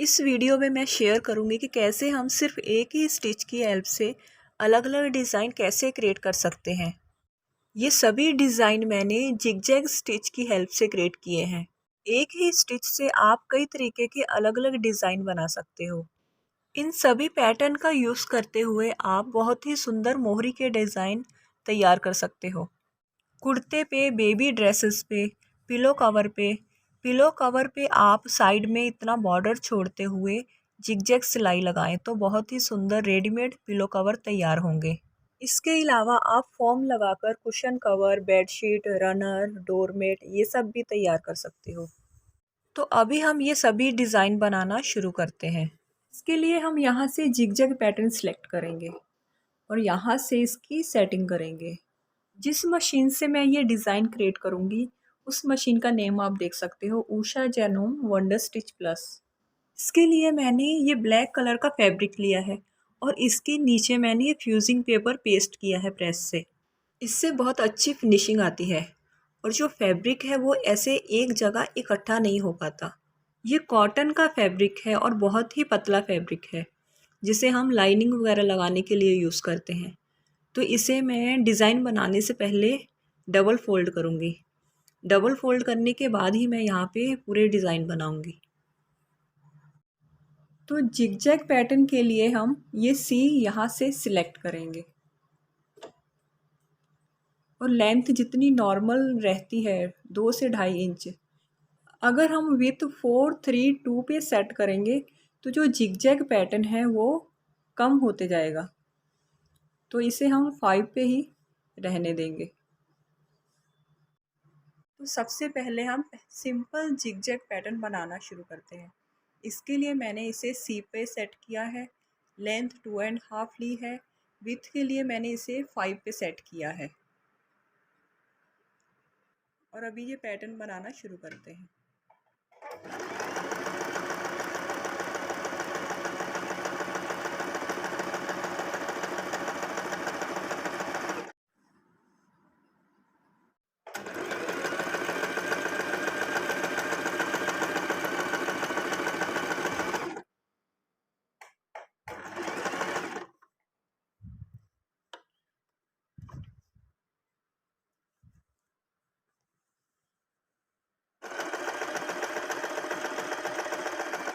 इस वीडियो में मैं शेयर करूंगी कि कैसे हम सिर्फ एक ही स्टिच की हेल्प से अलग अलग डिज़ाइन कैसे क्रिएट कर सकते हैं। ये सभी डिज़ाइन मैंने जिगजैग स्टिच की हेल्प से क्रिएट किए हैं। एक ही स्टिच से आप कई तरीके के अलग अलग डिज़ाइन बना सकते हो। इन सभी पैटर्न का यूज़ करते हुए आप बहुत ही सुंदर मोहरी के डिज़ाइन तैयार कर सकते हो। कुर्ते पे, बेबी ड्रेसेस पे, पिलो कवर पे। पिलो कवर पे आप साइड में इतना बॉर्डर छोड़ते हुए जिगजैग सिलाई लगाएं तो बहुत ही सुंदर रेडीमेड पिलो कवर तैयार होंगे। इसके अलावा आप फोम लगाकर cushion cover, bedsheet, runner, doormat ये सब भी तैयार कर सकते हो। तो अभी हम ये सभी डिज़ाइन बनाना शुरू करते हैं। इसके लिए हम यहाँ से जिगजैग पैटर्न सेलेक्ट करेंगे और यहाँ से इसकी सेटिंग करेंगे। जिस मशीन से मैं ये डिज़ाइन क्रिएट करूँगी उस मशीन का नेम आप देख सकते हो, Usha genome wonder stitch plus. इसके लिए मैंने ये ब्लैक कलर का फैब्रिक लिया है और इसके नीचे मैंने ये फ्यूजिंग पेपर पेस्ट किया है प्रेस से। इससे बहुत अच्छी फिनिशिंग आती है और जो फैब्रिक है वो ऐसे एक जगह इकट्ठा नहीं हो पाता। ये कॉटन का फैब्रिक है और बहुत ही पतला फैब्रिक है जिसे हम लाइनिंग वगैरह लगाने के लिए यूज़ करते हैं। तो इसे मैं डिज़ाइन बनाने से पहले डबल फ़ोल्ड करूँगी। डबल फ़ोल्ड करने के बाद ही मैं यहाँ पे पूरे डिज़ाइन बनाऊँगी। तो जिगजैग पैटर्न के लिए हम ये सी यहाँ से सिलेक्ट करेंगे और लेंथ जितनी नॉर्मल रहती है 2 से 2.5 इंच, अगर हम विथ 4-3-2 पे सेट करेंगे तो जो जिगजैग पैटर्न है वो कम होते जाएगा। तो इसे हम 5 पे ही रहने देंगे। तो सबसे पहले हम सिंपल जिगजैग पैटर्न बनाना शुरू करते हैं। इसके लिए मैंने इसे सी पे सेट किया है, लेंथ 2.5 ली है, विड्थ के लिए मैंने इसे 5 पे सेट किया है और अभी ये पैटर्न बनाना शुरू करते हैं।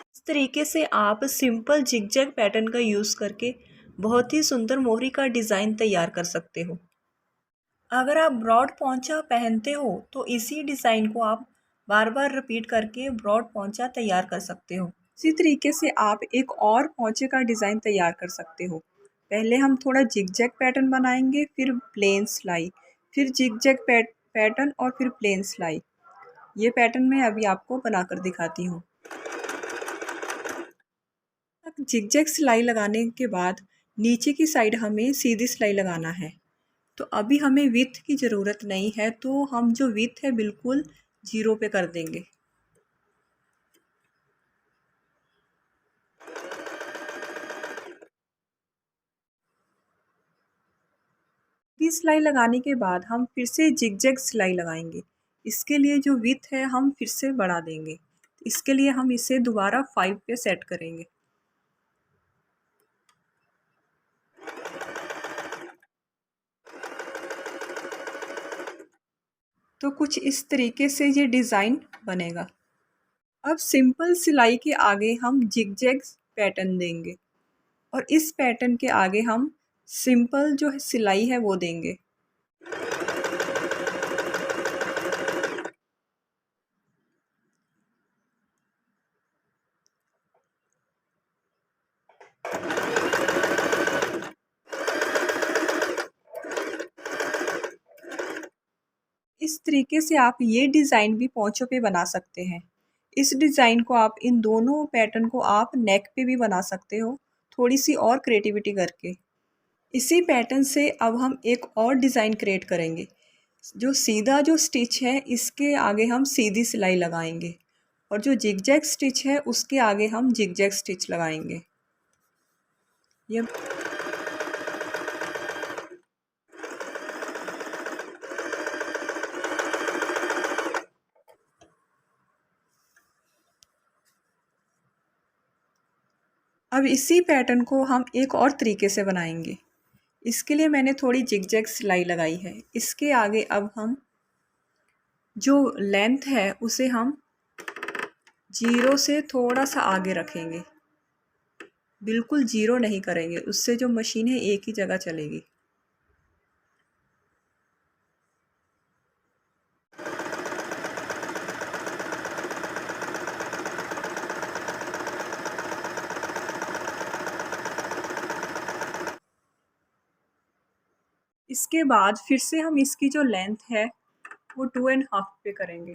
इस तरीके से आप सिंपल जिगजैग पैटर्न का यूज़ करके बहुत ही सुंदर मोहरी का डिज़ाइन तैयार कर सकते हो। अगर आप ब्रॉड पोंचा पहनते हो तो इसी डिज़ाइन को आप बार बार रिपीट करके ब्रॉड पोंचा तैयार कर सकते हो। इसी तरीके से आप एक और पोंचे का डिज़ाइन तैयार कर सकते हो। पहले हम थोड़ा जिगजैग पैटर्न बनाएंगे, फिर प्लेन सिलाई, फिर जिगजैग पैटर्न और फिर प्लेन सिलाई। ये पैटर्न मैं अभी आपको बनाकर दिखाती हूँ। जिगजैग सिलाई लगाने के बाद नीचे की साइड हमें सीधी सिलाई लगाना है। तो अभी हमें विड्थ की ज़रूरत नहीं है, तो हम जो विड्थ है बिल्कुल 0 पे कर देंगे। सीधी सिलाई लगाने के बाद हम फिर से जिगजैग सिलाई लगाएंगे। इसके लिए जो विड्थ है हम फिर से बढ़ा देंगे। इसके लिए हम इसे दोबारा 5 पे सेट करेंगे। तो कुछ इस तरीके से ये डिज़ाइन बनेगा। अब सिंपल सिलाई के आगे हम जिगजैग पैटर्न देंगे और इस पैटर्न के आगे हम सिंपल जो सिलाई है वो देंगे। इस तरीके से आप ये डिज़ाइन भी पोंचों पे बना सकते हैं। इस डिज़ाइन को आप इन दोनों पैटर्न को आप नेक पे भी बना सकते हो, थोड़ी सी और क्रिएटिविटी करके। इसी पैटर्न से अब हम एक और डिज़ाइन क्रिएट करेंगे। जो सीधा जो स्टिच है इसके आगे हम सीधी सिलाई लगाएंगे और जो जिगजैग स्टिच है उसके आगे हम जिगजैग स्टिच लगाएंगे। ये अब इसी पैटर्न को हम एक और तरीके से बनाएंगे। इसके लिए मैंने थोड़ी जिगजैग सिलाई लगाई है। इसके आगे अब हम जो लेंथ है उसे हम 0 से थोड़ा सा आगे रखेंगे, बिल्कुल 0 नहीं करेंगे, उससे जो मशीन है एक ही जगह चलेगी। इसके बाद फिर से हम इसकी जो लेंथ है वो 2.5 पे करेंगे।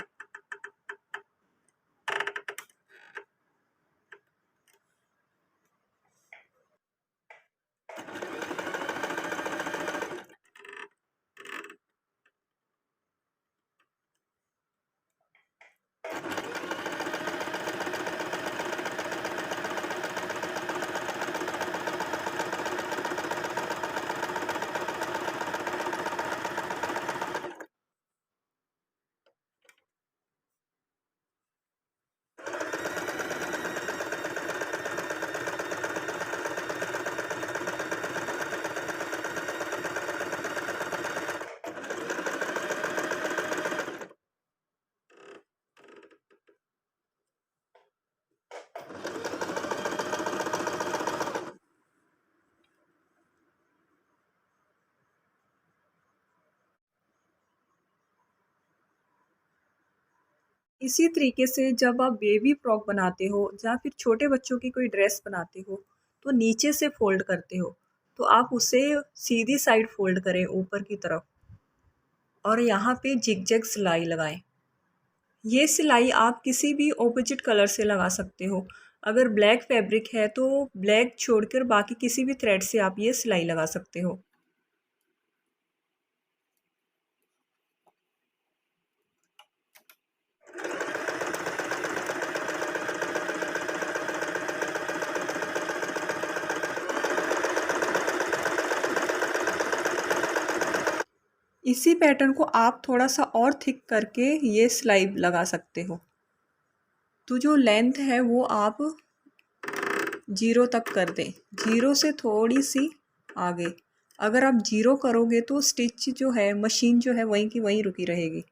इसी तरीके से जब आप बेबी फ्रॉक बनाते हो या फिर छोटे बच्चों की कोई ड्रेस बनाते हो तो नीचे से फोल्ड करते हो, तो आप उसे सीधी साइड फोल्ड करें ऊपर की तरफ और यहाँ पे जिगजैग सिलाई लगाएं। ये सिलाई आप किसी भी ऑपोजिट कलर से लगा सकते हो। अगर ब्लैक फैब्रिक है तो ब्लैक छोड़कर बाकी किसी भी थ्रेड से आप ये सिलाई लगा सकते हो। इसी पैटर्न को आप थोड़ा सा और थिक करके ये सिलाई लगा सकते हो। तो जो लेंथ है वो आप 0 तक कर दें, 0 से थोड़ी सी आगे। अगर आप 0 करोगे तो स्टिच जो है मशीन जो है वहीं की वहीं रुकी रहेगी।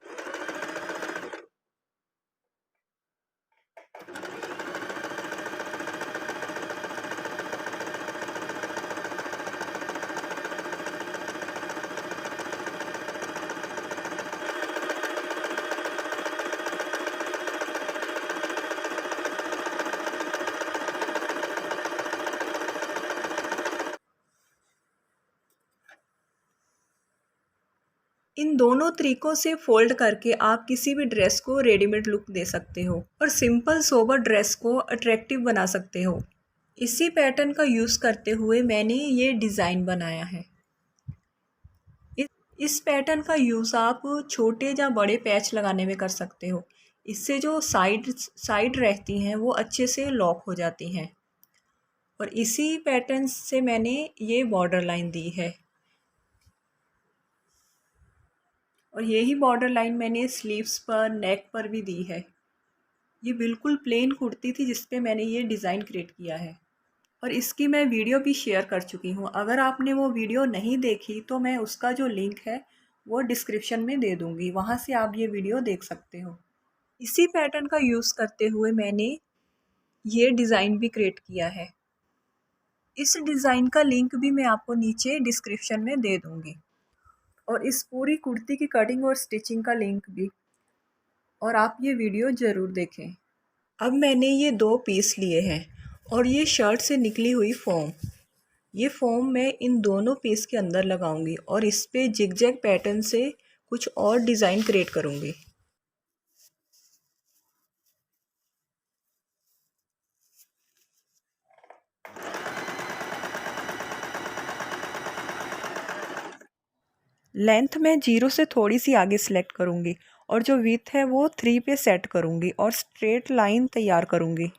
इन दोनों तरीकों से फोल्ड करके आप किसी भी ड्रेस को रेडीमेड लुक दे सकते हो और सिंपल सोबर ड्रेस को अट्रैक्टिव बना सकते हो। इसी पैटर्न का यूज़ करते हुए मैंने ये डिज़ाइन बनाया है। इस पैटर्न का यूज़ आप छोटे या बड़े पैच लगाने में कर सकते हो। इससे जो साइड साइड रहती हैं वो अच्छे से लॉक हो जाती हैं। और इसी पैटर्न से मैंने ये बॉर्डर लाइन दी है और यही बॉर्डर लाइन मैंने स्लीव्स पर नेक पर भी दी है। ये बिल्कुल प्लेन कुर्ती थी जिस पे मैंने ये डिज़ाइन क्रिएट किया है और इसकी मैं वीडियो भी शेयर कर चुकी हूँ। अगर आपने वो वीडियो नहीं देखी तो मैं उसका जो लिंक है वो डिस्क्रिप्शन में दे दूँगी, वहाँ से आप ये वीडियो देख सकते हो। इसी पैटर्न का यूज़ करते हुए मैंने ये डिज़ाइन भी क्रिएट किया है। इस डिज़ाइन का लिंक भी मैं आपको नीचे डिस्क्रिप्शन में दे दूँगी और इस पूरी कुर्ती की कटिंग और स्टिचिंग का लिंक भी। और आप ये वीडियो ज़रूर देखें। अब मैंने ये 2 पीस लिए हैं और ये शर्ट से निकली हुई फ़ॉर्म, ये फ़ॉर्म मैं इन दोनों पीस के अंदर लगाऊंगी और इस पे जिगजैग पैटर्न से कुछ और डिज़ाइन क्रिएट करूंगी। लेंथ में 0 से थोड़ी सी आगे सिलेक्ट करूंगी और जो विड्थ है वो 3 पे सेट करूंगी और स्ट्रेट लाइन तैयार करूंगी।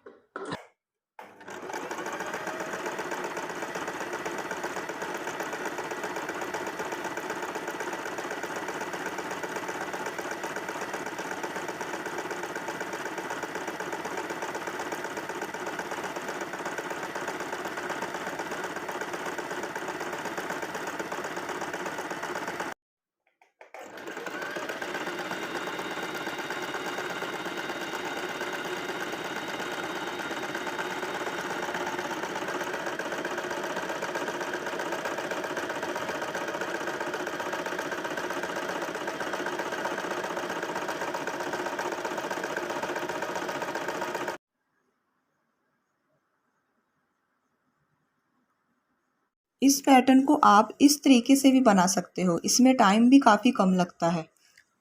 इस पैटर्न को आप इस तरीके से भी बना सकते हो, इसमें टाइम भी काफ़ी कम लगता है।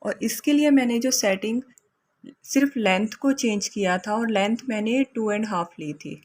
और इसके लिए मैंने जो सेटिंग सिर्फ लेंथ को चेंज किया था और लेंथ मैंने 2.5 ली थी।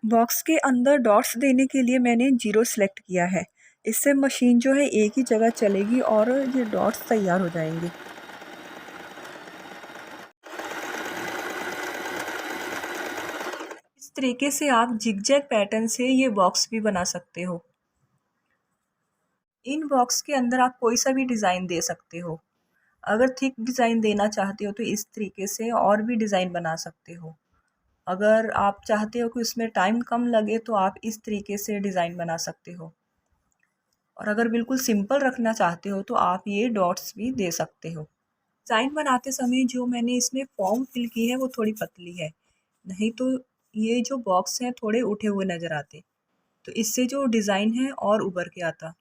बॉक्स के अंदर डॉट्स देने के लिए मैंने 0 सेलेक्ट किया है। इससे मशीन जो है एक ही जगह चलेगी और ये डॉट्स तैयार हो जाएंगे। इस तरीके से आप जिगजैग पैटर्न से ये बॉक्स भी बना सकते हो। इन बॉक्स के अंदर आप कोई सा भी डिज़ाइन दे सकते हो। अगर थिक डिज़ाइन देना चाहते हो तो इस तरीके से और भी डिज़ाइन बना सकते हो। अगर आप चाहते हो कि उसमें टाइम कम लगे तो आप इस तरीके से डिज़ाइन बना सकते हो। और अगर बिल्कुल सिंपल रखना चाहते हो तो आप ये डॉट्स भी दे सकते हो। डिज़ाइन बनाते समय जो मैंने इसमें फॉर्म फिल की है वो थोड़ी पतली है, नहीं तो ये जो बॉक्स हैं थोड़े उठे हुए नज़र आते, तो इससे जो डिज़ाइन है और उभर के आता।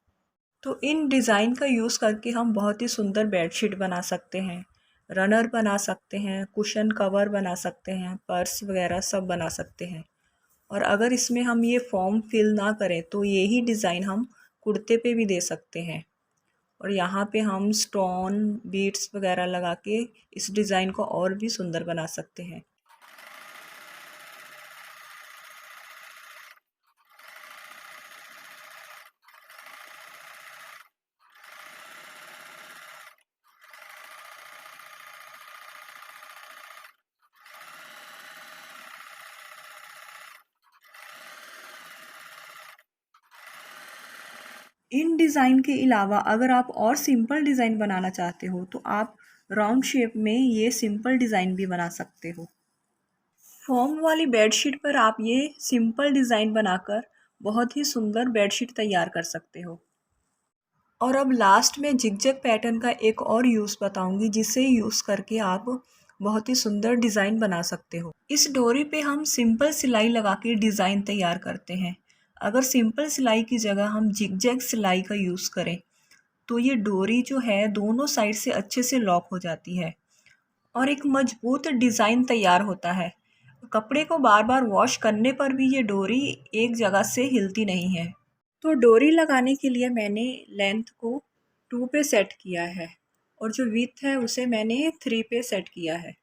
तो इन डिज़ाइन का यूज़ करके हम बहुत ही सुंदर बेडशीट बना सकते हैं, रनर बना सकते हैं, कुशन कवर बना सकते हैं, पर्स वगैरह सब बना सकते हैं। और अगर इसमें हम ये फॉर्म फिल ना करें तो यही डिज़ाइन हम कुर्ते पे भी दे सकते हैं। और यहाँ पे हम स्टोन बीड्स वगैरह लगा के इस डिज़ाइन को और भी सुंदर बना सकते हैं। इन डिज़ाइन के अलावा अगर आप और सिंपल डिज़ाइन बनाना चाहते हो तो आप राउंड शेप में ये सिंपल डिज़ाइन भी बना सकते हो। फॉर्म वाली बेडशीट पर आप ये सिंपल डिज़ाइन बनाकर बहुत ही सुंदर बेडशीट तैयार कर सकते हो। और अब लास्ट में जिगजैग पैटर्न का एक और यूज़ बताऊंगी जिसे यूज़ करके आप बहुत ही सुंदर डिज़ाइन बना सकते हो। इस डोरी पे हम सिंपल सिलाई लगा के डिज़ाइन तैयार करते हैं। अगर सिंपल सिलाई की जगह हम जिगजैग सिलाई का यूज़ करें तो ये डोरी जो है दोनों साइड से अच्छे से लॉक हो जाती है और एक मजबूत डिज़ाइन तैयार होता है। कपड़े को बार बार वॉश करने पर भी ये डोरी एक जगह से हिलती नहीं है। तो डोरी लगाने के लिए मैंने लेंथ को 2 पे सेट किया है और जो विड्थ है उसे मैंने 3 पे सेट किया है।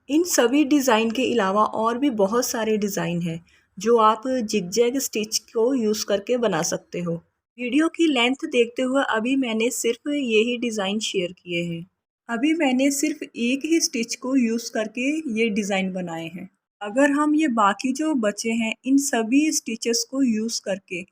इन सभी डिज़ाइन के अलावा और भी बहुत सारे डिज़ाइन हैं जो आप जिगजैग स्टिच को यूज़ करके बना सकते हो। वीडियो की लेंथ देखते हुए अभी मैंने सिर्फ यही डिज़ाइन शेयर किए हैं। अभी मैंने सिर्फ एक ही स्टिच को यूज़ करके ये डिज़ाइन बनाए हैं। अगर हम ये बाकी जो बचे हैं इन सभी स्टिचेस को यूज़ करके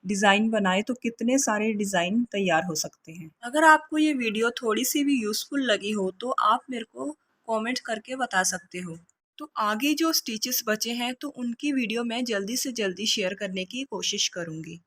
डिज़ाइन बनाए तो कितने सारे डिज़ाइन तैयार हो सकते हैं। अगर आपको ये वीडियो थोड़ी सी भी यूज़फुल लगी हो तो आप मेरे को कमेंट करके बता सकते हो। तो आगे जो स्टिचेस बचे हैं तो उनकी वीडियो मैं जल्दी से जल्दी शेयर करने की कोशिश करूँगी।